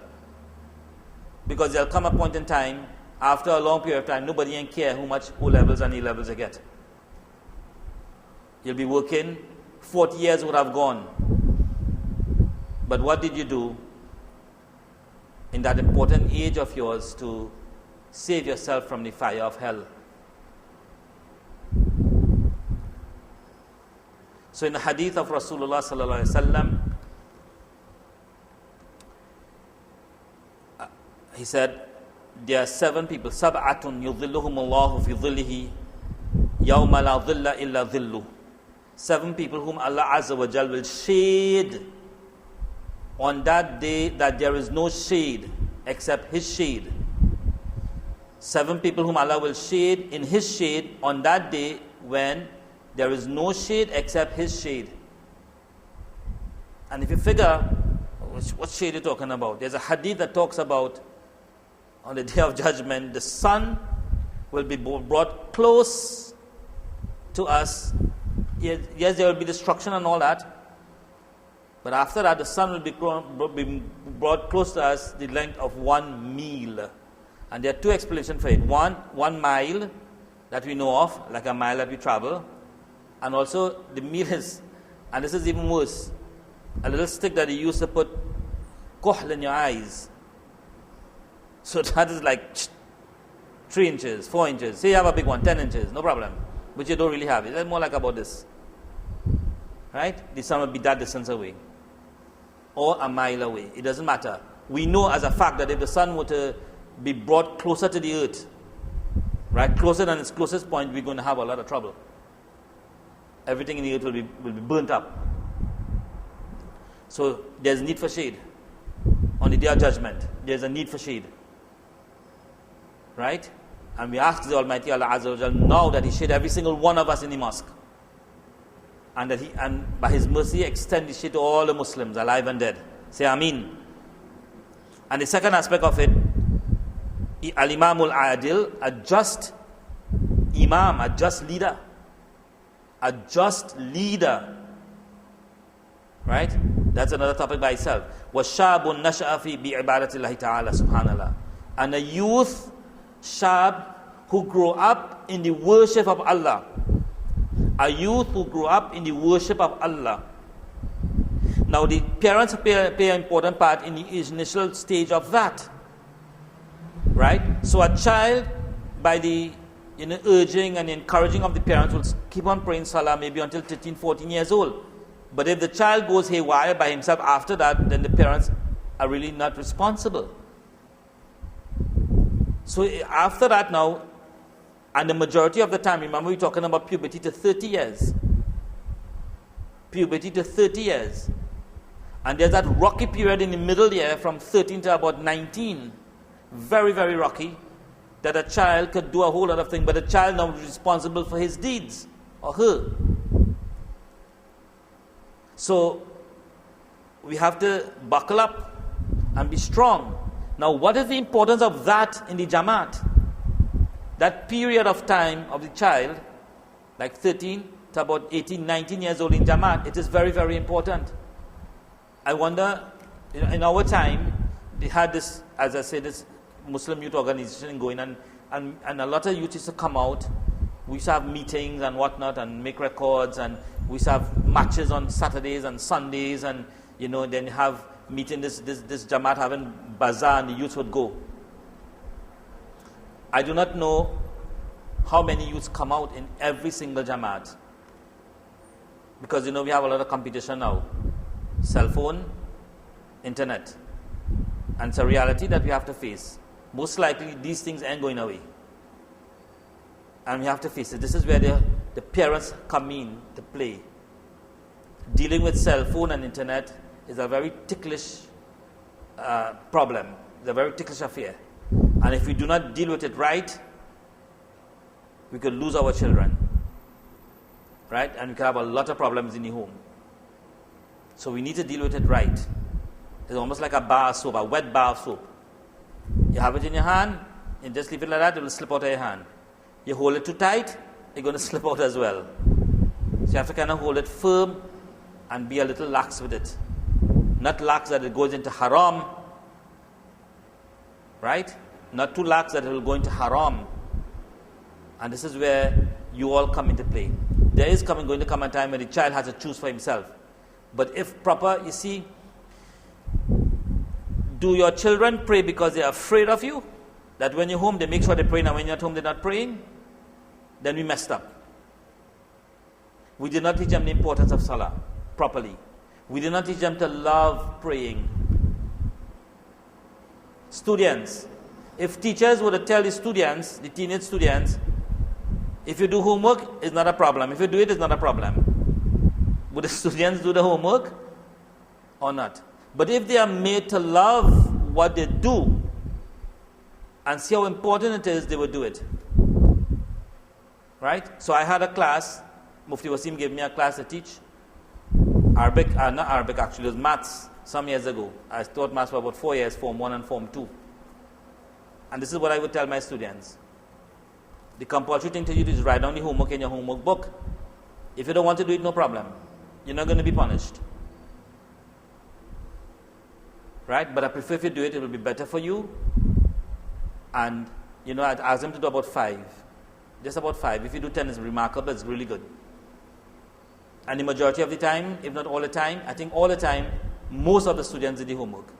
Because there'll come a point in time, after a long period of time, nobody can care how much O-levels and A-levels you get. You'll be working, 40 years would have gone. But what did you do in that important age of yours to save yourself from the fire of hell? So in the hadith of Rasulullah sallallahu alaihi wasallam, he said, there are 7 people, sab'atun yudhilluhum Allahu fi dhillihi yawma la dhilla illa dhillu. 7 people whom Allah Azza wa Jal will shade on that day that there is no shade except His shade. 7 people whom Allah will shade in His shade on that day when there is no shade except His shade. And if you figure, what shade are you talking about? There's a hadith that talks about on the day of judgment, the sun will be brought close to us. Yes, there will be destruction and all that. But after that, the sun will be brought close to us the length of 1 mile. And there are 2 explanations for it. 1 mile that we know of, like a mile that we travel. And also the mile is, and this is even worse, a little stick that you used to put kohl in your eyes. So that is like 3 inches, 4 inches. Say you have a big one, 10 inches, no problem. But you don't really have it. It's more like about this. Right? The sun will be that distance away. Or a mile away. It doesn't matter. We know as a fact that if the sun were to be brought closer to the earth, right, closer than its closest point, we're going to have a lot of trouble. Everything in the earth will be burnt up. So there's need for shade. On the day of judgment, there's a need for shade. Right? And we ask the Almighty Allah Azza wa Jal now that He shade every single one of us in the mosque. And that He, and by His mercy, extend the shade to all the Muslims, alive and dead. Say Ameen. And the second aspect of it, Al-Imamul Adil, a just Imam, a just leader. A just leader. Right? That's another topic by itself. وَالشَّابٌ نَشَأَ فِي بِعِبَادَةِ اللَّهِ تَعَالَى subhanallah. And a youth, shab, who grow up in the worship of Allah. A youth who grew up in the worship of Allah. Now the parents play an important part in the initial stage of that. Right? So a child, by the urging and encouraging of the parents, will keep on praying salah maybe until 13, 14 years old. But if the child goes haywire by himself after that, then the parents are really not responsible. So after that now, and the majority of the time, remember we're talking about puberty to 30 years. Puberty to 30 years. And there's that rocky period in the middle there from 13 to about 19. Very, very rocky. That a child could do a whole lot of things, but the child now is responsible for his deeds, or her. So, we have to buckle up and be strong. Now, what is the importance of that in the Jamaat? That period of time of the child, like 13 to about 18, 19 years old in Jamaat, it is very, very important. I wonder, in our time, they had this, as I said, this Muslim youth organization going, and a lot of youth used to come out. We used to have meetings and whatnot and make records, and we used to have matches on Saturdays and Sundays, and then have meeting this Jamaat having bazaar, and the youth would go. I do not know how many youths come out in every single Jamaat? Because we have a lot of competition now. Cell phone, internet. And it's a reality that we have to face. Most likely these things ain't going away. And we have to face it. This is where the parents come in to play. Dealing with cell phone and internet is a very ticklish problem. It's a very ticklish affair. And if we do not deal with it right, we could lose our children. Right? And we can have a lot of problems in the home. So we need to deal with it right. It's almost like a bar of soap, a wet bar of soap. You have it in your hand, you just leave it like that, it will slip out of your hand. You hold it too tight, it's going to slip out as well. So you have to kind of hold it firm and be a little lax with it. Not lax that it goes into haram. Right? Not too lax that it will go into haram. And this is where you all come into play. There is going to come a time when the child has to choose for himself. But if proper, you see, do your children pray because they are afraid of you? That when you're home, they make sure they pray, and when you're at home, they're not praying? Then we messed up. We did not teach them the importance of Salah properly. We did not teach them to love praying. Students, if teachers were to tell the students, the teenage students, if you do homework, it's not a problem. If you do it, it's not a problem. Would the students do the homework or not? But if they are made to love what they do and see how important it is, they will do it. Right? So I had a class, Mufti Wasim gave me a class to teach. Arabic, not Arabic actually, it was maths some years ago. I taught maths for about 4 years, Form 1 and Form 2. And this is what I would tell my students. The compulsory thing to do is write down the homework in your homework book. If you don't want to do it, no problem. You're not going to be punished. Right? But I prefer if you do it, it will be better for you. And, I'd ask them to do about 5. Just about 5. If you do 10, it's remarkable, it's really good. And the majority of the time, if not all the time, I think all the time, most of the students did the homework.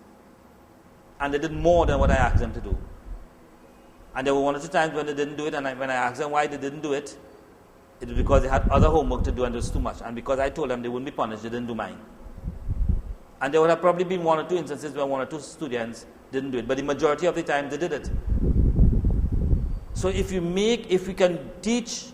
And they did more than what I asked them to do. And there were 1 or 2 times when they didn't do it, and when I asked them why they didn't do it, it was because they had other homework to do and it was too much. And because I told them they wouldn't be punished, they didn't do mine. And there would have probably been 1 or 2 instances where 1 or 2 students didn't do it. But the majority of the time, they did it. So if we can teach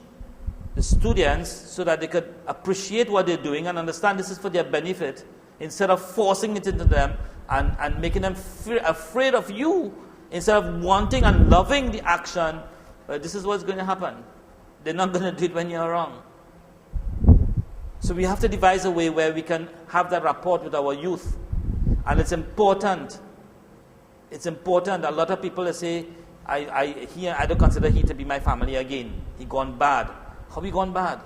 the students so that they could appreciate what they're doing and understand this is for their benefit, instead of forcing it into them and making them afraid of you, instead of wanting and loving the action, this is what's going to happen. They're not going to do it when you're wrong. So we have to devise a way where we can have that rapport with our youth. And it's important. It's important. A lot of people say, I don't consider he to be my family again. He gone bad. How he gone bad?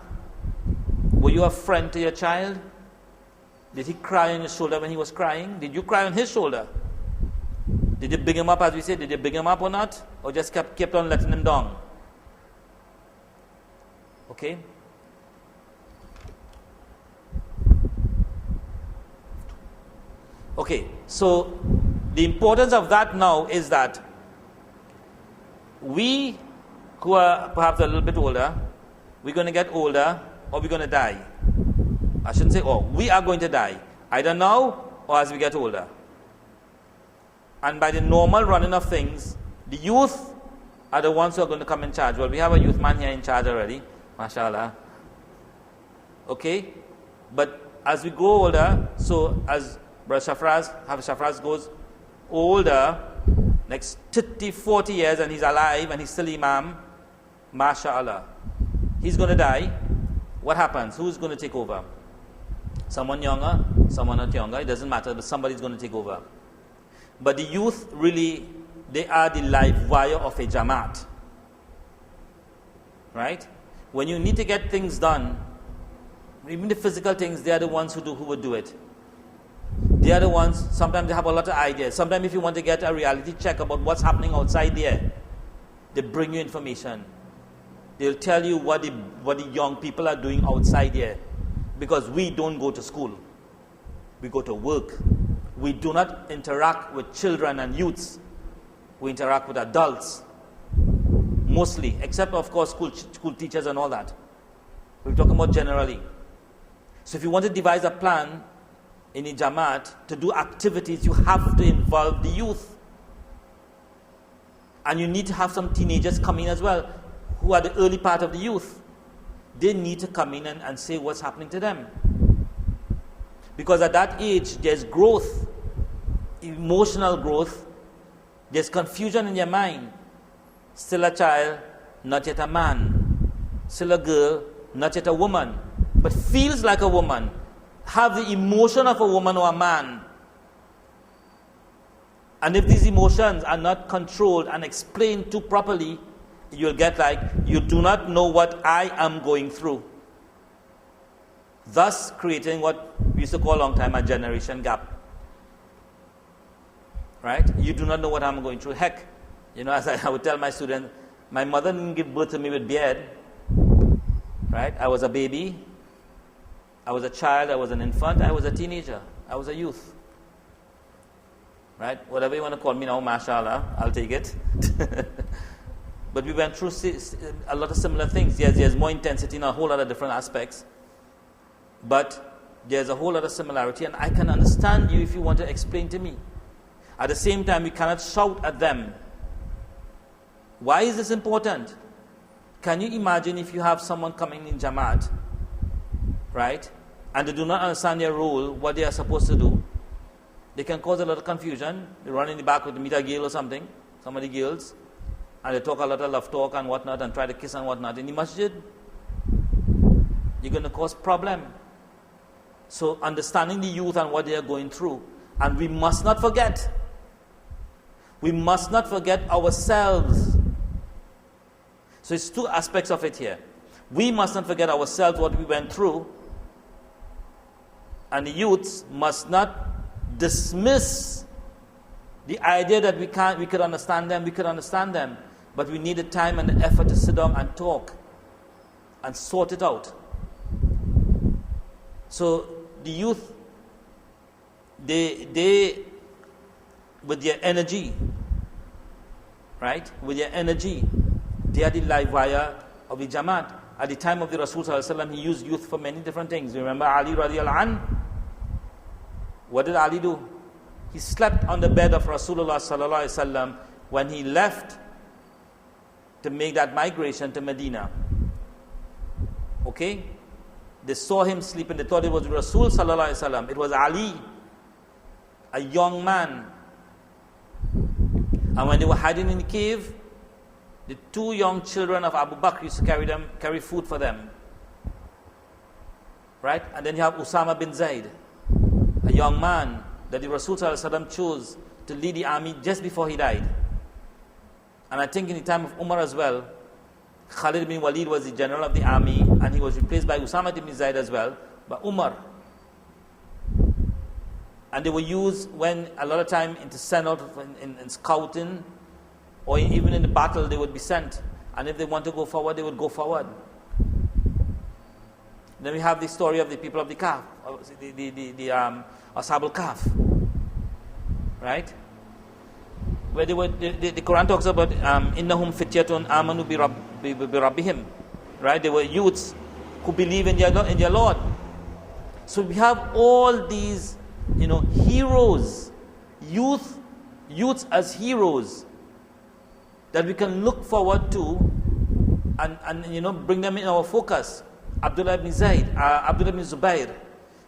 Were you a friend to your child? Did he cry on your shoulder when he was crying? Did you cry on his shoulder? Did you big him up, as we say? Did you big him up or not? Or just kept on letting him down? Okay? Okay, so the importance of that now is that we who are perhaps a little bit older, we're going to get older or we're going to die. I shouldn't say, we are going to die. Either now or as we get older. And by the normal running of things, the youth are the ones who are going to come in charge. Well, we have a youth man here in charge already. MashaAllah. Okay? But as we grow older, so as Brother Shafraz goes older, next 30, 40 years, and he's alive and he's still Imam, MashaAllah. He's going to die. What happens? Who's going to take over? Someone younger, someone not younger. It doesn't matter, but somebody's going to take over. But the youth really, they are the live wire of a Jamaat. Right? When you need to get things done, even the physical things, they are the ones who will do it. They are the ones, sometimes they have a lot of ideas. Sometimes if you want to get a reality check about what's happening outside there, they bring you information. They'll tell you what the young people are doing outside there. Because we don't go to school. We go to work. We do not interact with children and youths. We interact with adults. Mostly, except of course school teachers and all that. We're talking about generally. So if you want to devise a plan in a Jamaat to do activities, you have to involve the youth. And you need to have some teenagers come in as well, who are the early part of the youth. They need to come in and say what's happening to them. Because at that age, there's growth, emotional growth, there's confusion in your mind. Still a child, not yet a man. Still a girl, not yet a woman, but feels like a woman. Have the emotion of a woman or a man. And if these emotions are not controlled and explained too properly, you'll get like, you do not know what I am going through. Thus creating what we used to call a long time a generation gap. Right? You do not know what I'm going through. Heck, as I would tell my students, my mother didn't give birth to me with beard. Right? I was a baby. I was a child. I was an infant. I was a teenager. I was a youth. Right? Whatever you want to call me now, mashallah, I'll take it. But we went through a lot of similar things. Yes, there's more intensity in a whole lot of different aspects. But there's a whole lot of similarity, and I can understand you if you want to explain to me. At the same time, we cannot shout at them. Why is this important? Can you imagine if you have someone coming in Jamaat, right, and they do not understand their role, what they are supposed to do? They can cause a lot of confusion. They run in the back with the meet a girl or something, some of the girls, and they talk a lot of love talk and whatnot and try to kiss and whatnot in the masjid. You're going to cause problem. So understanding the youth and what they are going through. And we must not forget ourselves. So it's two aspects of it here. We must not forget ourselves, what we went through. And the youths must not dismiss the idea that we could understand them. But we need the time and the effort to sit down and talk and sort it out. So the youth, they with their energy, right? With their energy, they are the live wire of the Jamaat. At the time of the Rasul Sallallahu Alaihi Wasallam, he used youth for many different things. Remember Ali radiallahu anh? What did Ali do? He slept on the bed of Rasulullah Sallallahu Alaihi Wasallam when he left to make that migration to Medina. Okay? They saw him sleeping. They thought it was Rasul Sallallahu Alaihi Wasallam. It was Ali, a young man. And when they were hiding in the cave, the two young children of Abu Bakr used to carry food for them. Right? And then you have Usama bin Zaid, a young man that the Rasul Sallallahu Alaihi Wasallam chose to lead the army just before he died. And I think in the time of Umar as well, Khalid bin Walid was the general of the army, and he was replaced by Usama bin Zaid as well, by Umar. And they were used when a lot of time to send out in scouting, or even in the battle they would be sent. And if they want to go forward, they would go forward. Then we have the story of the people of the Kahf, the Ashab al-Kahf, right? Where the Quran talks about innahum fityatun amanu bi rabbihim, right? They were youths who believe in their Lord. So we have all these, heroes, youths as heroes that we can look forward to and bring them in our focus. Abdullah ibn Zubayr,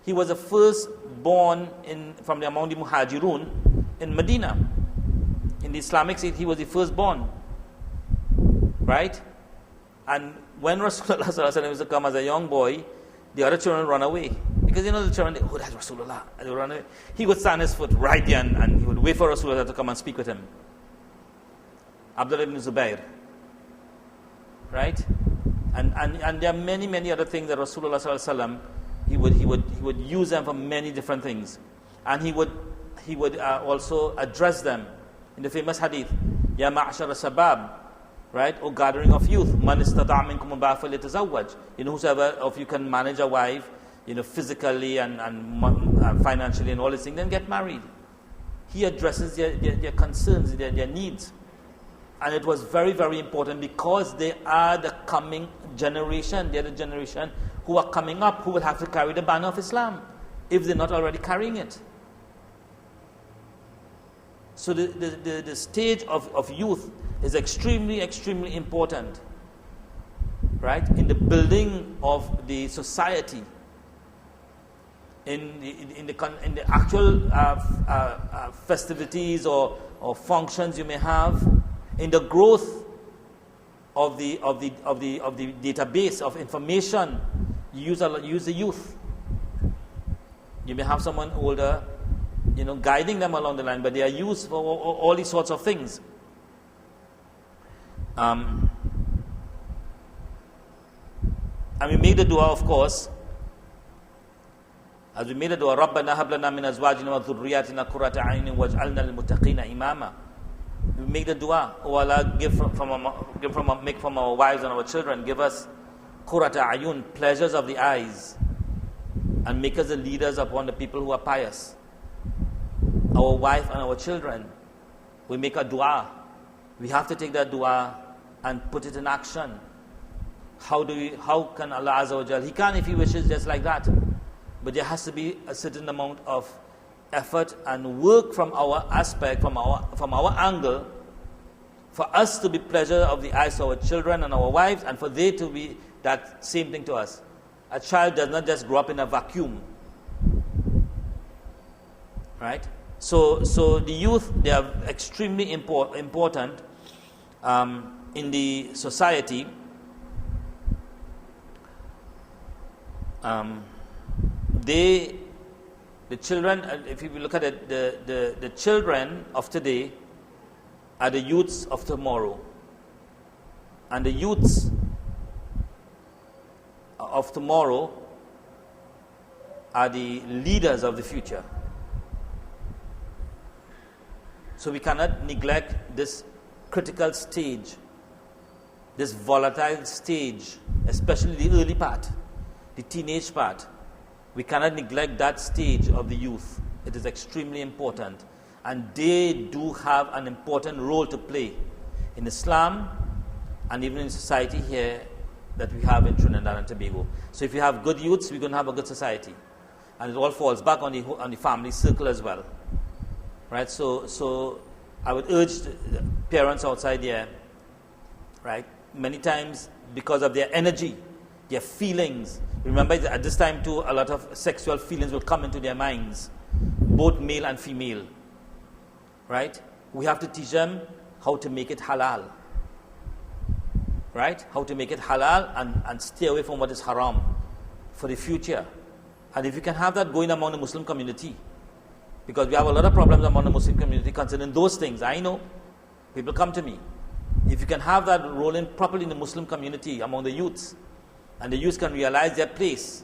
he was the first born from among the Muhajirun in Medina. In the Islamic state, he was the firstborn, right? And when Rasulullah used to come as a young boy, the other children run away. Because the children, that's Rasulullah. And they run away. He would stand his foot right there and he would wait for Rasulullah to come and speak with him. Abdullah ibn Zubayr, right? And there are many, many other things that Rasulullah Sallallahu Alaihi Wasallam, he would use them for many different things. And he would also address them. In the famous hadith, Ya ma'ashar sabab, right? Or gathering of youth, man istata'a minkum al-ba'a falyatazawwaj. Whosoever of you can manage a wife, physically and financially and all these things, then get married. He addresses their concerns, their needs. And it was very, very important because they are the coming generation. They are the generation who are coming up, who will have to carry the banner of Islam, if they're not already carrying it. So the stage of youth is extremely, extremely important, right? In the building of the society, in the actual festivities or functions you may have, in the growth of the database of information. Use the youth. You may have someone older, guiding them along the line, but they are used for all these sorts of things. And we made the dua, of course. As we made the dua, رَبَّنَا هَبْ لَنَا مِنْ أَزْوَاجِنَا وَذُرِّيَّاتِنَا قُرَّةَ أَعْيُنٍ وَاجْعَلْنَا لِلْمُتَّقِينَ إِمَامًا. We make the dua, oh Allah, make from our wives and our children, give us qurrata ayun, pleasures of the eyes, and make us the leaders upon the people who are pious. Our wife and our children, we make a dua. We have to take that dua and put it in action. How can Allah Azza wa Jal? He can if He wishes, just like that. But there has to be a certain amount of effort and work from our aspect, from our angle, for us to be pleasure of the eyes of our children and our wives, and for they to be that same thing to us. A child does not just grow up in a vacuum, right? So the youth, they are extremely important in the society. The children, if you look at it, the children of today are the youths of tomorrow. And the youths of tomorrow are the leaders of the future. So we cannot neglect this critical stage, this volatile stage, especially the early part, the teenage part. We cannot neglect that stage of the youth. It is extremely important. And they do have an important role to play in Islam and even in society here that we have in Trinidad and Tobago. So if you have good youths, we're going to have a good society. And it all falls back on the family circle as well. Right? So I would urge the parents outside there, right? Many times because of their energy, their feelings. Remember, at this time too, a lot of sexual feelings will come into their minds, both male and female. Right? We have to teach them how to make it halal. Right? How to make it halal and stay away from what is haram for the future. And if you can have that going among the Muslim community, because we have a lot of problems among the Muslim community concerning those things. I know. People come to me. If you can have that rolling properly in the Muslim community among the youths, and the youth can realize their place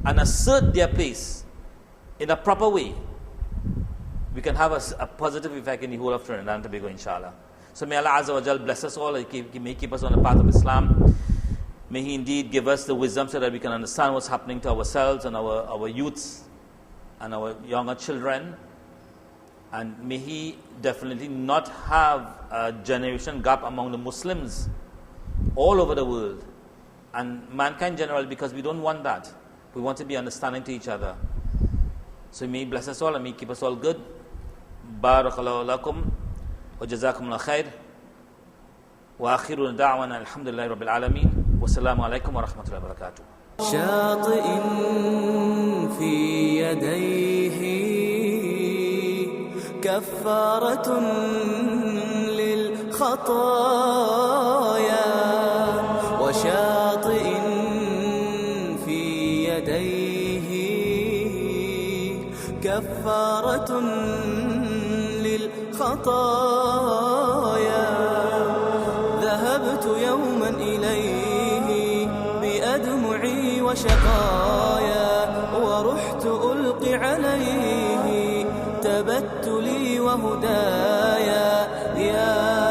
and assert their place in a proper way, we can have a positive effect in the whole of Trinidad and Tobago, inshallah. So may Allah Azza wa Jal bless us all, may He keep us on the path of Islam. May He indeed give us the wisdom so that we can understand what's happening to ourselves and our youths and our younger children. And may He definitely not have a generation gap among the Muslims all over the world and mankind generally, because we don't want that. We want to be understanding to each other. So may He bless us all and may He keep us all good. Barakallahu lakum wa jazakumullah khair wa akhiru da'wana alhamdulillahi rabbil alamin wa salamu alaykum wa rahmatullahi wa barakatuh. شاطئ في يديه كفارة للخطايا وشاطئ في يديه كفارة للخطايا ذهبت يوما إليه بأدمعي وشقايا ورحت ألقي عليه تبتلي وهدايا يا